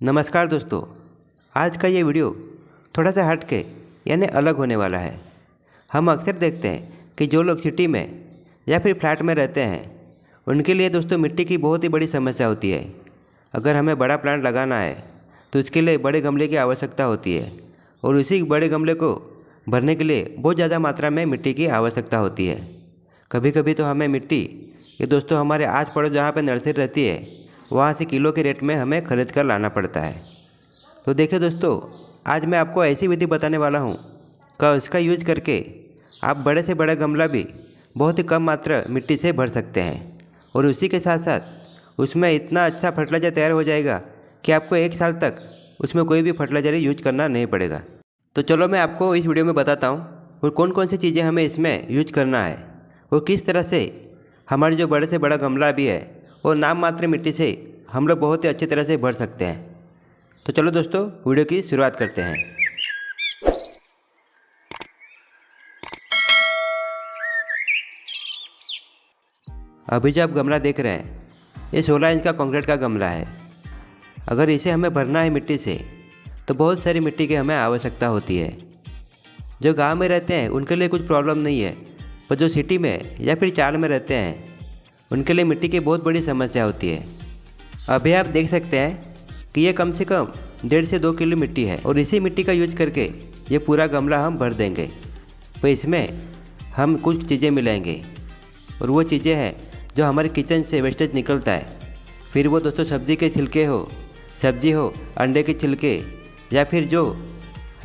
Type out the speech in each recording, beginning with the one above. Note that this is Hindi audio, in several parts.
नमस्कार दोस्तों, आज का ये वीडियो थोड़ा सा हट के यानी अलग होने वाला है। हम अक्सर देखते हैं कि जो लोग सिटी में या फिर फ्लैट में रहते हैं उनके लिए दोस्तों मिट्टी की बहुत ही बड़ी समस्या होती है। अगर हमें बड़ा प्लांट लगाना है तो उसके लिए बड़े गमले की आवश्यकता होती है और उसी बड़े गमले को भरने के लिए बहुत ज़्यादा मात्रा में मिट्टी की आवश्यकता होती है। कभी कभी तो हमें मिट्टी ये दोस्तों हमारे आस पड़ोस जहाँ पर नर्सरी रहती है वहाँ से किलो के रेट में हमें ख़रीद कर लाना पड़ता है। तो देखिए दोस्तों, आज मैं आपको ऐसी विधि बताने वाला हूँ कि उसका यूज करके आप बड़े से बड़ा गमला भी बहुत ही कम मात्रा मिट्टी से भर सकते हैं और उसी के साथ साथ उसमें इतना अच्छा फर्टिलाइज़र तैयार हो जाएगा कि आपको 1 साल तक उसमें कोई भी फर्टिलाइज़र यूज करना नहीं पड़ेगा। तो चलो मैं आपको इस वीडियो में बताता हूँ और कौन कौन सी चीज़ें हमें इसमें यूज करना है और किस तरह से हमारे जो बड़े से बड़ा गमला भी है और नाम मात्र मिट्टी से हम लोग बहुत ही अच्छी तरह से भर सकते हैं। तो चलो दोस्तों, वीडियो की शुरुआत करते हैं। अभी जो आप गमला देख रहे हैं ये 16 इंच का कंक्रीट का गमला है। अगर इसे हमें भरना है मिट्टी से तो बहुत सारी मिट्टी की हमें आवश्यकता होती है। जो गांव में रहते हैं उनके लिए कुछ प्रॉब्लम नहीं है, पर जो सिटी में या फिर चाल में रहते हैं उनके लिए मिट्टी की बहुत बड़ी समस्या होती है। अभी आप देख सकते हैं कि ये कम से कम 1.5 से 2 किलो मिट्टी है और इसी मिट्टी का यूज करके ये पूरा गमला हम भर देंगे। तो इसमें हम कुछ चीज़ें मिलाएंगे और वो चीज़ें हैं जो हमारे किचन से वेस्टेज निकलता है। फिर वो दोस्तों सब्ज़ी के छिलके हो, सब्जी हो, अंडे के छिलके या फिर जो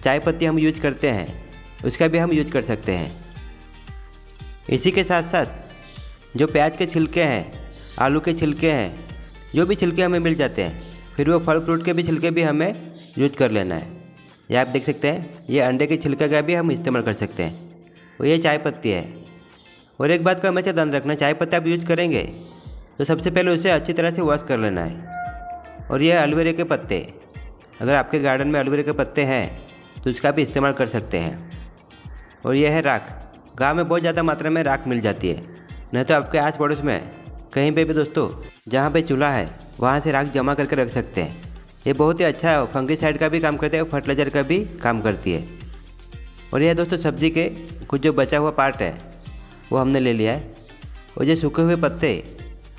चाय पत्ती हम यूज करते हैं उसका भी हम यूज कर सकते हैं। इसी के साथ साथ जो प्याज के छिलके हैं, आलू के छिलके हैं, जो भी छिलके हमें मिल जाते हैं, फिर वो फल फ्रूट के भी छिलके भी हमें यूज कर लेना है। ये आप देख सकते हैं, ये अंडे के छिलके का भी हम इस्तेमाल कर सकते हैं और ये चाय पत्ती है। और एक बात का हमेशा ध्यान रखना, चाय पत्ती आप यूज करेंगे तो सबसे पहले उसे अच्छी तरह से वॉश कर लेना है। और ये एलोवेरा के पत्ते, अगर आपके गार्डन में एलोवेरा के पत्ते हैं तो उसका भी इस्तेमाल कर सकते हैं। और यह है राख। गाँव में बहुत ज़्यादा मात्रा में राख मिल जाती है, नहीं तो आपके आस पड़ोस में कहीं पे भी दोस्तों जहाँ पे चूल्हा है वहाँ से राख जमा करके रख सकते हैं। ये बहुत ही अच्छा फंगिसाइड का भी काम करते हैं और फर्टिलाइज़र का भी काम करती है। और यह दोस्तों सब्ज़ी के कुछ जो बचा हुआ पार्ट है वो हमने ले लिया है। और ये सूखे हुए पत्ते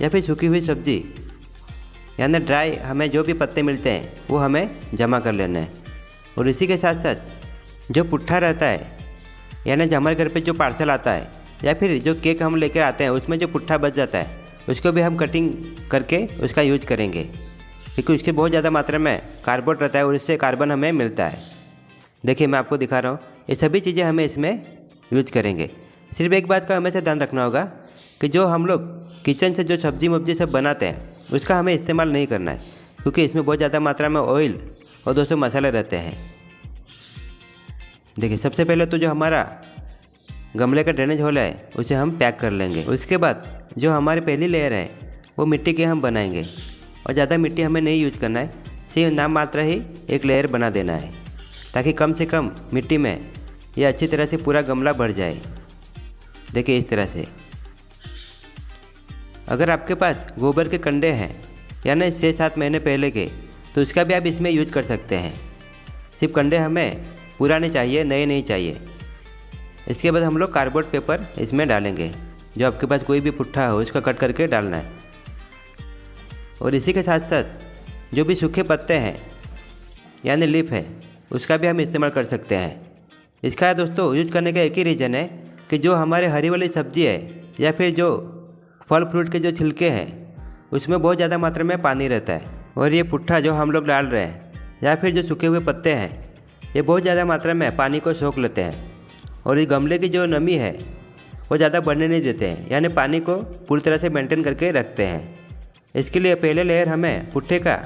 या फिर सूखी हुई सब्ज़ी यानी ड्राई हमें जो भी पत्ते मिलते हैं वो हमें जमा कर लेना है। और इसी के साथ साथ जो पुट्ठा रहता है यानी जो हमारे घर पे जो पार्सल आता है या फिर जो केक हम लेकर आते हैं उसमें जो पुट्ठा बच जाता है उसको भी हम कटिंग करके उसका यूज करेंगे, क्योंकि उसके बहुत ज़्यादा मात्रा में कार्बन रहता है और इससे कार्बन हमें मिलता है। देखिए मैं आपको दिखा रहा हूँ, ये सभी चीज़ें हमें इसमें यूज करेंगे। सिर्फ एक बात का हमेशा ध्यान रखना होगा कि जो हम लोग किचन से जो सब्जी वब्जी सब बनाते हैं उसका हमें इस्तेमाल नहीं करना है, क्योंकि इसमें बहुत ज़्यादा मात्रा में ऑयल और दोस्तों मसाले रहते हैं। देखिए सबसे पहले तो जो हमारा गमले का ड्रेनेज होल है उसे हम पैक कर लेंगे। उसके बाद जो हमारी पहली लेयर है वो मिट्टी की हम बनाएंगे और ज़्यादा मिट्टी हमें नहीं यूज करना है, सिर्फ नाम मात्र ही एक लेयर बना देना है ताकि कम से कम मिट्टी में ये अच्छी तरह से पूरा गमला भर जाए। देखिए इस तरह से। अगर आपके पास गोबर के कंडे हैं यानी 6-7 महीने पहले के तो उसका भी आप इसमें यूज कर सकते हैं। सिर्फ कंडे हमें पुराने चाहिए, नए नहीं चाहिए। इसके बाद हम लोग कार्डबोर्ड पेपर इसमें डालेंगे, जो आपके पास कोई भी पुट्ठा हो उसका कट करके डालना है। और इसी के साथ साथ जो भी सूखे पत्ते हैं यानी लीफ है उसका भी हम इस्तेमाल कर सकते हैं। इसका दोस्तों यूज करने का एक ही रीज़न है कि जो हमारे हरी वाली सब्जी है या फिर जो फल फ्रूट के जो छिलके हैं उसमें बहुत ज़्यादा मात्रा में पानी रहता है और ये पुट्ठा जो हम लोग डाल रहे हैं या फिर जो सूखे हुए पत्ते हैं ये बहुत ज़्यादा मात्रा में पानी को सोख लेते हैं और इस गमले की जो नमी है वो ज़्यादा बढ़ने नहीं देते हैं, यानी पानी को पूरी तरह से मेंटेन करके रखते हैं। इसके लिए पहले लेयर हमें पुट्ठे का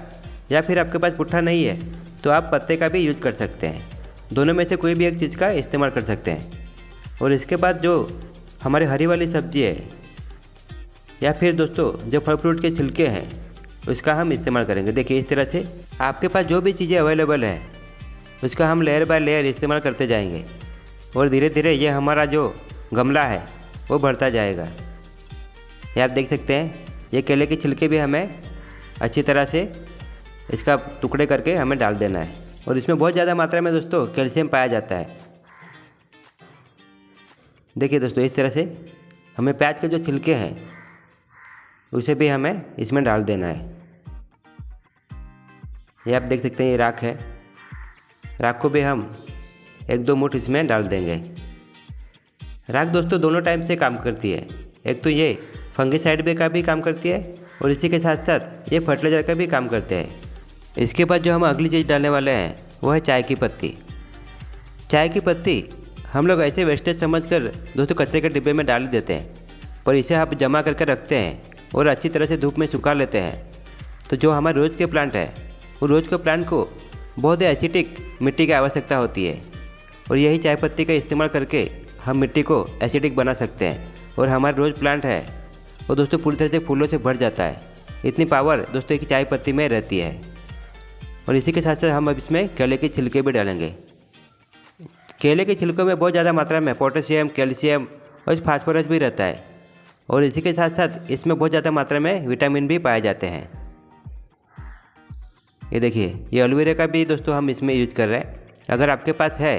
या फिर आपके पास पुट्ठा नहीं है तो आप पत्ते का भी यूज कर सकते हैं। दोनों में से कोई भी एक चीज़ का इस्तेमाल कर सकते हैं। और इसके बाद जो हमारी हरी वाली सब्जी है या फिर दोस्तों जो फल फ्रूट के छिलके हैं उसका हम इस्तेमाल करेंगे। देखिए इस तरह से आपके पास जो भी चीज़ें अवेलेबल है उसका हम लेयर बाय लेयर इस्तेमाल करते जाएंगे और धीरे धीरे ये हमारा जो गमला है वो बढ़ता जाएगा। ये आप देख सकते हैं, ये केले के छिलके भी हमें अच्छी तरह से इसका टुकड़े करके हमें डाल देना है। और इसमें बहुत ज़्यादा मात्रा में दोस्तों कैल्शियम पाया जाता है। देखिए दोस्तों, इस तरह से हमें प्याज के जो छिलके हैं उसे भी हमें इसमें डाल देना है। ये आप देख सकते हैं, ये राख है। राख को भी हम 1-2 मुट्ठ इसमें डाल देंगे। राख दोस्तों दोनों टाइम से काम करती है। एक तो ये फंगिसाइड का भी काम करती है और इसी के साथ साथ ये फर्टिलाइज़र का भी काम करते हैं। इसके बाद जो हम अगली चीज़ डालने वाले हैं वो है चाय की पत्ती। चाय की पत्ती हम लोग ऐसे वेस्टेज समझकर दोस्तों कचरे के डिब्बे में डाल देते हैं, पर इसे आप जमा करके रखते हैं और अच्छी तरह से धूप में सुखा लेते हैं तो जो हमारे रोज़ के प्लांट है वो रोज़ के प्लांट को बहुत ही एसिडिक मिट्टी की आवश्यकता होती है। और यही चाय पत्ती का इस्तेमाल करके हम मिट्टी को एसिडिक बना सकते हैं और हमारा रोज़ प्लांट है वो दोस्तों पूरी तरह से फूलों से भर जाता है। इतनी पावर दोस्तों एक चाय पत्ती में रहती है। और इसी के साथ साथ हम अब इसमें केले के छिलके भी डालेंगे। केले के छिलकों में बहुत ज़्यादा मात्रा में पोटेशियम, कैल्शियम और फास्फोरस भी रहता है। और इसी के साथ साथ इसमें बहुत ज़्यादा मात्रा में विटामिन भी पाए जाते हैं। ये देखिए, ये एलोवेरा का भी दोस्तों हम इसमें यूज कर रहे हैं। अगर आपके पास है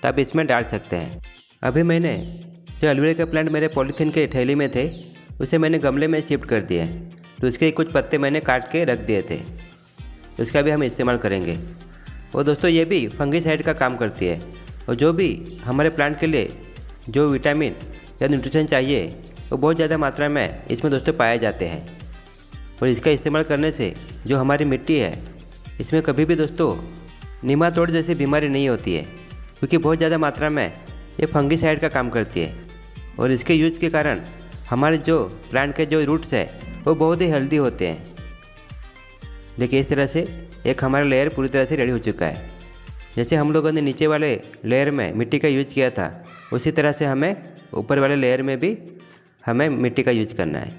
तो आप इसमें डाल सकते हैं। अभी मैंने जो एलोवेरा का प्लांट मेरे पॉलीथीन के थैली में थे उसे मैंने गमले में शिफ्ट कर दिया है, तो उसके कुछ पत्ते मैंने काट के रख दिए थे, उसका भी हम इस्तेमाल करेंगे। और दोस्तों ये भी फंगिसाइड का काम करती है और जो भी हमारे प्लांट के लिए जो विटामिन या न्यूट्रिशन चाहिए वो बहुत ज़्यादा मात्रा में इसमें दोस्तों पाए जाते हैं। और इसका इस्तेमाल करने से जो हमारी मिट्टी है इसमें कभी भी दोस्तों निमातोड़ जैसी बीमारी नहीं होती है, क्योंकि बहुत ज़्यादा मात्रा में ये फंगिसाइड का काम करती है। और इसके यूज के कारण हमारे जो प्लांट के जो रूट्स है वो बहुत ही हेल्दी होते हैं। देखिए, इस तरह से एक हमारा लेयर पूरी तरह से रेडी हो चुका है। जैसे हम लोगों ने नीचे वाले लेयर में मिट्टी का यूज किया था उसी तरह से हमें ऊपर वाले लेयर में भी हमें मिट्टी का यूज करना है।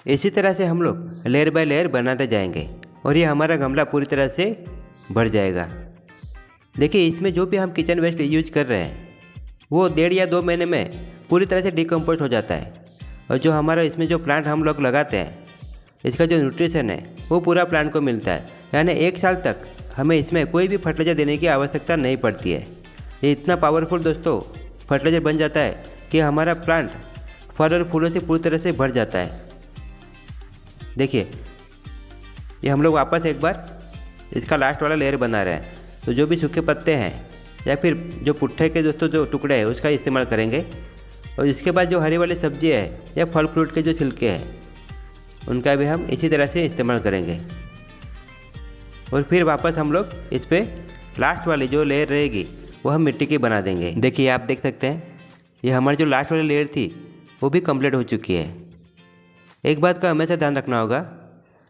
इसी तरह से हम लोग लेयर बाय लेयर बनाते जाएंगे और ये हमारा गमला पूरी तरह से भर जाएगा। देखिए, इसमें जो भी हम किचन वेस्ट यूज कर रहे हैं वो 1.5 या 2 महीने में पूरी तरह से डिकम्पोज हो जाता है। और जो हमारा इसमें जो प्लांट हम लोग लगाते हैं इसका जो न्यूट्रिशन है वो पूरा प्लांट को मिलता है। यानी 1 साल तक हमें इसमें कोई भी फर्टिलाइज़र देने की आवश्यकता नहीं पड़ती है। ये इतना पावरफुल दोस्तों फर्टिलाइज़र बन जाता है कि हमारा प्लांट फल और फूलों से पूरी तरह से भर जाता है। देखिए, ये हम लोग वापस एक बार इसका लास्ट वाला लेयर बना रहे हैं। तो जो भी सूखे पत्ते हैं या फिर जो पुट्ठे के दोस्तों जो टुकड़े हैं उसका इस्तेमाल करेंगे। और इसके बाद जो हरी वाली सब्जी है या फल फ्रूट के जो छिलके हैं उनका भी हम इसी तरह से इस्तेमाल करेंगे। और फिर वापस हम लोग इस पर लास्ट वाली जो लेयर रहेगी वो हम मिट्टी की बना देंगे। देखिए, आप देख सकते हैं ये हमारी जो लास्ट वाली लेयर थी वो भी कंप्लीट हो चुकी है। एक बात का हमेशा ध्यान रखना होगा,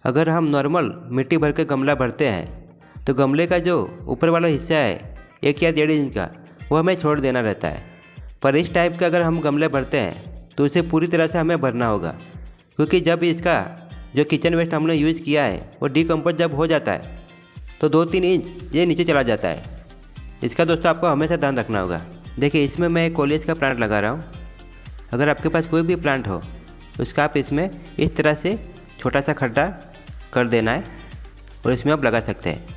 अगर हम नॉर्मल मिट्टी भर के गमला भरते हैं तो गमले का जो ऊपर वाला हिस्सा है 1 या 1.5 इंच का वो हमें छोड़ देना रहता है। पर इस टाइप का अगर हम गमले भरते हैं तो उसे पूरी तरह से हमें भरना होगा, क्योंकि जब इसका जो किचन वेस्ट हमने यूज़ किया है वो डिकम्पोज जब हो जाता है तो 2-3 इंच ये नीचे चला जाता है। इसका दोस्तों आपको हमेशा ध्यान रखना होगा। देखिए, इसमें मैं एक कोलियस का प्लांट लगा रहा हूँ। अगर आपके पास कोई भी प्लांट हो उसका आप इसमें इस तरह से छोटा सा खड्डा कर देना है और इसमें आप लगा सकते हैं।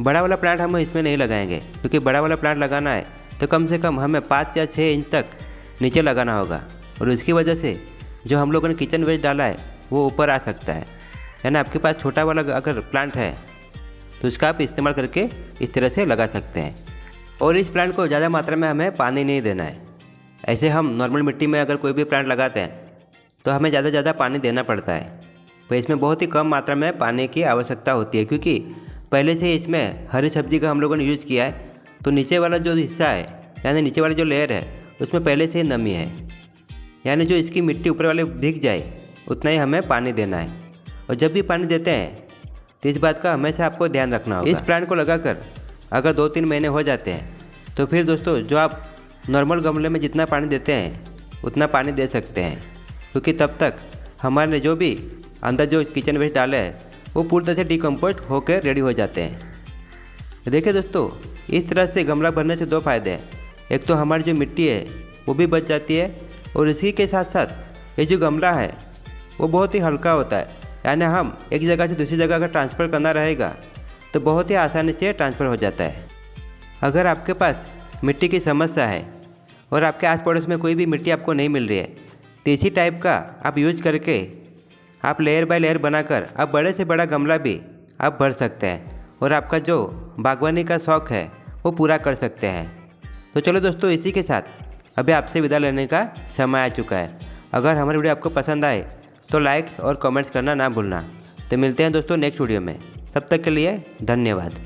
बड़ा वाला प्लांट हम इसमें नहीं लगाएंगे, क्योंकि बड़ा वाला प्लांट लगाना है तो कम से कम हमें 5 या 6 इंच तक नीचे लगाना होगा। और उसकी वजह से जो हम लोगों ने किचन वेस्ट डाला है वो ऊपर आ सकता है। यानी आपके पास छोटा वाला अगर प्लांट है तो उसका आप इस्तेमाल करके इस तरह से लगा सकते हैं। और इस प्लांट को ज़्यादा मात्रा में हमें पानी नहीं देना है। ऐसे हम नॉर्मल मिट्टी में अगर कोई भी प्लांट लगाते हैं तो हमें ज़्यादा पानी देना पड़ता है, पर इसमें बहुत ही कम मात्रा में पानी की आवश्यकता होती है, क्योंकि पहले से इसमें हरी सब्जी का हम लोगों ने यूज़ किया है। तो नीचे वाला जो हिस्सा है यानी नीचे वाली जो लेयर है उसमें पहले से ही नमी है, यानी जो इसकी मिट्टी ऊपर वाले भीग जाए उतना ही हमें पानी देना है। और जब भी पानी देते हैं तो इस बात का हमेशा आपको ध्यान रखना होगा। इस प्लांट को लगाकर अगर 2-3 महीने हो जाते हैं तो फिर दोस्तों जो आप नॉर्मल गमले में जितना पानी देते हैं उतना पानी दे सकते हैं, क्योंकि तब तक हमारे जो भी अंदर जो किचन वेस्ट डाले हैं वो पूरी तरह से डिकम्पोज होकर रेडी हो जाते हैं। देखिए दोस्तों, इस तरह से गमला भरने से 2 फ़ायदे हैं। एक तो हमारी जो मिट्टी है वो भी बच जाती है और इसी के साथ साथ ये जो गमला है वो बहुत ही हल्का होता है। यानी हम एक जगह से दूसरी जगह अगर ट्रांसफ़र करना रहेगा तो बहुत ही आसानी से ट्रांसफ़र हो जाता है। अगर आपके पास मिट्टी की समस्या है और आपके आस पड़ोस में कोई भी मिट्टी आपको नहीं मिल रही है, तो इसी टाइप का आप यूज करके आप लेयर बाय लेयर बनाकर आप बड़े से बड़ा गमला भी आप भर सकते हैं और आपका जो बागवानी का शौक़ है वो पूरा कर सकते हैं। तो चलो दोस्तों, इसी के साथ अभी आपसे विदा लेने का समय आ चुका है। अगर हमारी वीडियो आपको पसंद आए तो लाइक्स और कमेंट्स करना ना भूलना। तो मिलते हैं दोस्तों नेक्स्ट वीडियो में, तब तक के लिए धन्यवाद।